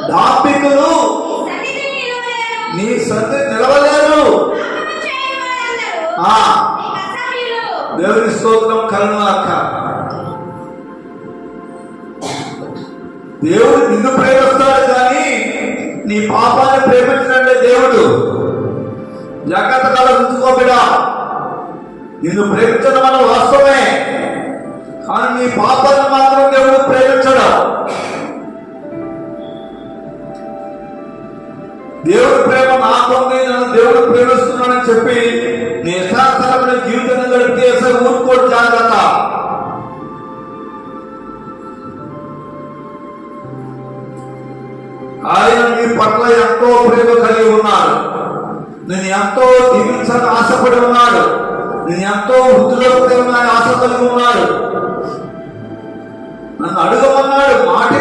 డాంబికులు నీ సన్నిధి నిలవలేరు. దేవుని స్తోత్రం కలుగుగాక. దేవుడు నిన్ను ప్రేమిస్తాడు కానీ నీ పాపాన్ని ప్రేమించినట్లే దేవుడు. జాగ్రత్త కాలం ఉంచుకోబిడా. నిన్ను ప్రేమించడం మన వాస్తవమే, కానీ నీ పాపాన్ని మాత్రం దేవుడు ప్రేమించడు. దేవుడి ప్రేమ నాకుంది, నన్ను దేవుడు ప్రేమిస్తున్నాడని చెప్పి నీ ఇష్టానుసారమైన జీవితాన్ని గడిపితే ఊరుకోడు. జాగ్రత్త. ఆయన నీ పట్ల ఎంతో ప్రేమ కలిగి ఉన్నాడు. నేను ఎంతో దీవించాలని ఆశపడి ఉన్నాడు. నేను ఎంతో వృద్ధిలోకి ఆశ కలిగి ఉన్నాడు. నన్ను అడగమన్నాడు. మాటి